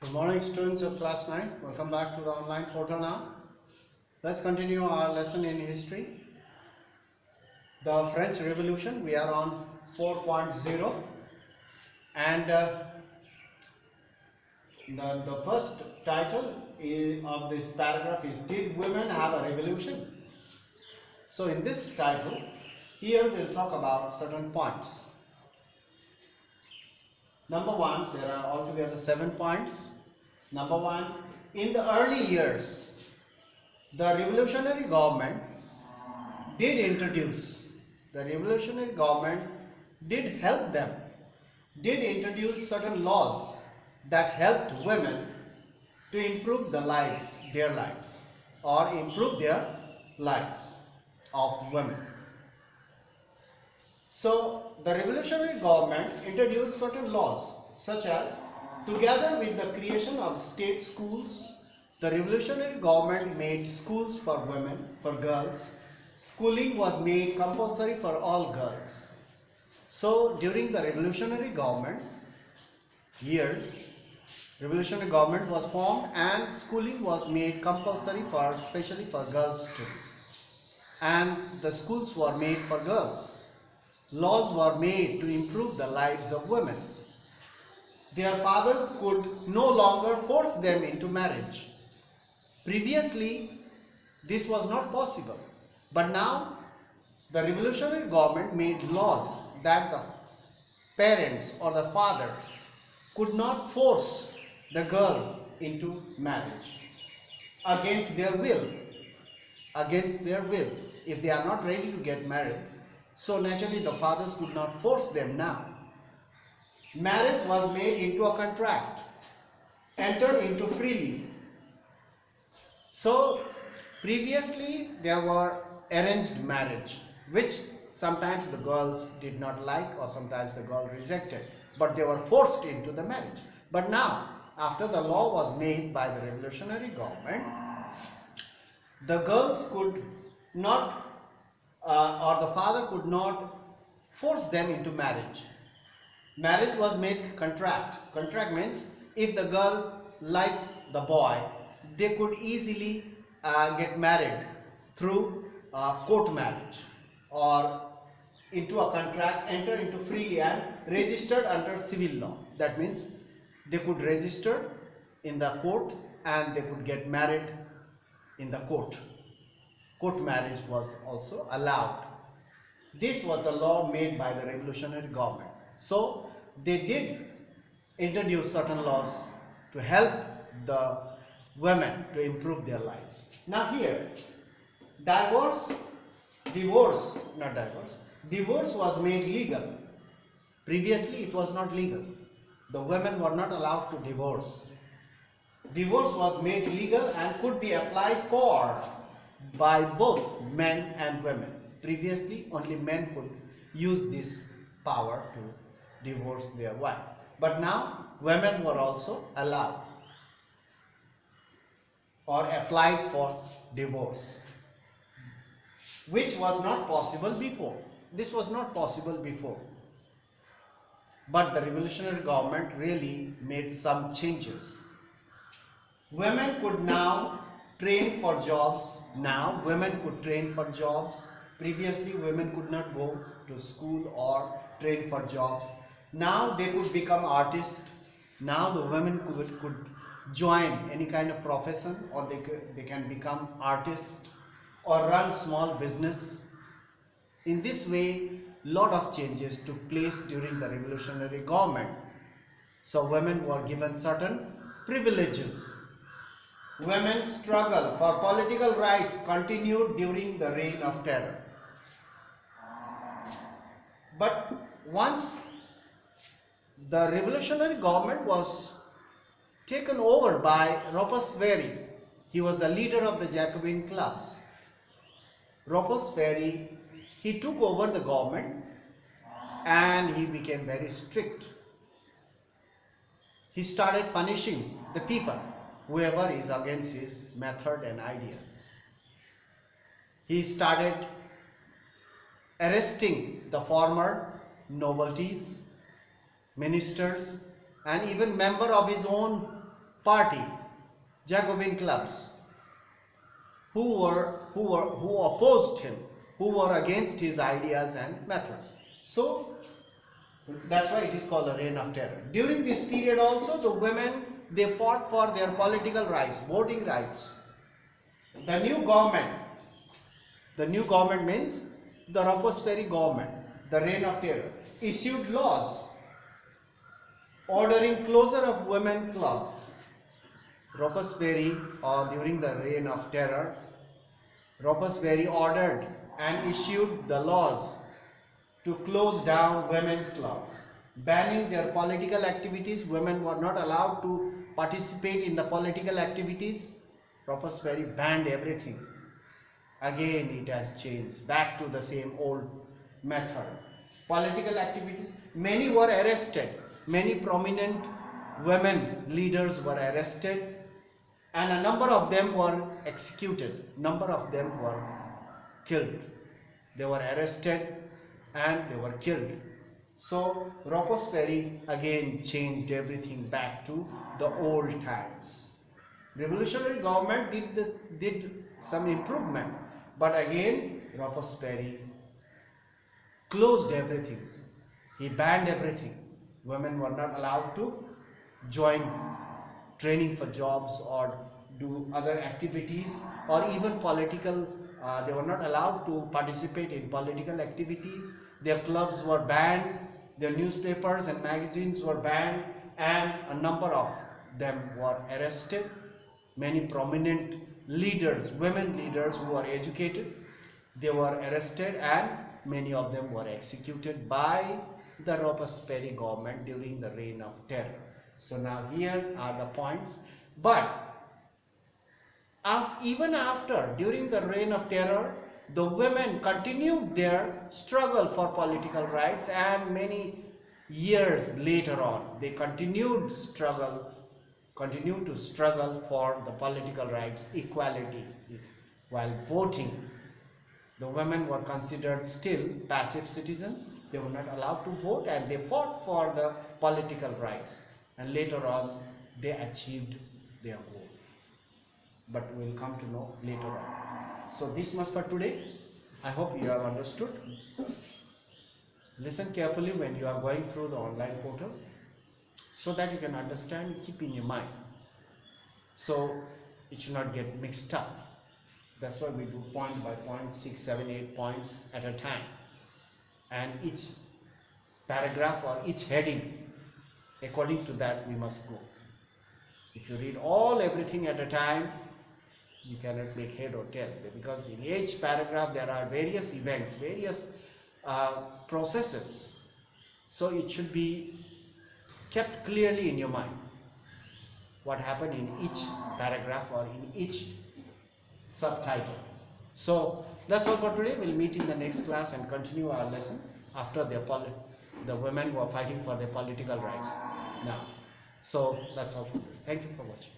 Good morning, students of class 9. Welcome back to the online portal now. Let's continue our lesson in history. The French Revolution. We are on 4.0 and the first title of this paragraph is Did Women Have a Revolution? So in this title, here we'll talk about certain points. Number one, there are altogether 7 points. Number one, in the early years, the revolutionary government did help them, did introduce certain laws that helped women to improve their lives or improve their lives of women. So the revolutionary government introduced certain laws such as, together with the creation of state schools, the revolutionary government made schools for women, for girls. Schooling was made compulsory for all girls. So during the revolutionary government years, revolutionary government was formed and schooling was made compulsory for, especially for girls too. And the schools were made for girls. Laws were made to improve the lives of women. Their fathers could no longer force them into marriage. Previously, this was not possible. But now, the revolutionary government made laws that the parents or the fathers could not force the girl into marriage against their will. If they are not ready to get married, so naturally the fathers could not force them now. Marriage was made into a contract, entered into freely. So previously there were arranged marriage, which sometimes the girls did not like or sometimes the girl rejected, but they were forced into the marriage. But now, after the law was made by the revolutionary government, the girls could not or the father could not force them into marriage. Marriage was made contract. Contract means if the girl likes the boy, they could easily get married through court marriage or into a contract, enter into freely and registered under civil law. That means they could register in the court and they could get married in the court. Court marriage was also allowed. This was the law made by the revolutionary government. So they did introduce certain laws to help the women to improve their lives. Now here, divorce was made legal. Previously it was not legal. The women were not allowed to divorce. Divorce was made legal and could be applied for by both men and women. Previously only men could use this power to divorce their wife. But now women were also allowed or applied for divorce, which was not possible before. This was not possible before. But the revolutionary government really made some changes. Women could now train for jobs. Now women could train for jobs. Previously women could not go to school or train for jobs. Now they could become artists. Now the women could join any kind of profession, or they can become artists or run small business. In this way, lot of changes took place during the revolutionary government. So women were given certain privileges. Women's struggle for political rights continued during the reign of terror. But once the revolutionary government was taken over by Robespierre, he was the leader of the Jacobin clubs. Robespierre, he took over the government and he became very strict. He started punishing the people, whoever is against his method and ideas. He started arresting the former nobilities, ministers, and even member of his own party, Jacobin clubs, who opposed him, who were against his ideas and methods. So that's why it is called a reign of terror. During this period also, the women, they fought for their political rights, voting rights. The new government means the Robespierre government, the reign of terror, issued laws ordering closure of women clubs. Robespierre, during the reign of terror, Robespierre ordered and issued the laws to close down women's clubs, banning their political activities. Women were not allowed to participate in the political activities. Robespierre banned everything. Again it has changed back to the same old method. Political activities, many were arrested, many prominent women leaders were arrested, and a number of them were executed, number of them were killed. They were arrested and they were killed. So Robespierre again changed everything back to the old times. Revolutionary government did some improvement, but again Robespierre closed everything. He banned everything. Women were not allowed to join training for jobs or do other activities, or even political. They were not allowed to participate in political activities. Their clubs were banned, their newspapers and magazines were banned, and a number of them were arrested. Many prominent leaders, women leaders who were educated, they were arrested, and many of them were executed by the Robespierre government during the reign of terror. So now here are the points. But even after, during the reign of terror, the women continued their struggle for political rights, and many years later on, they continued to struggle for the political rights, equality. While voting, the women were considered still passive citizens. They were not allowed to vote, and they fought for the political rights, and later on they achieved their goal. But we will come to know later on. So this much for today. I hope you have understood. Listen carefully when you are going through the online portal, so that you can understand, keep in your mind, so it should not get mixed up. That's why we do point by point, 6, 7, 8 points at a time, and each paragraph or each heading, according to that we must go. If you read everything at a time, you cannot make head or tail, because in each paragraph there are various events, various processes. So it should be kept clearly in your mind what happened in each paragraph or in each subtitle. So that's all for today. We'll meet in the next class and continue our lesson after the women were fighting for their political rights now. So that's all for today. Thank you for watching.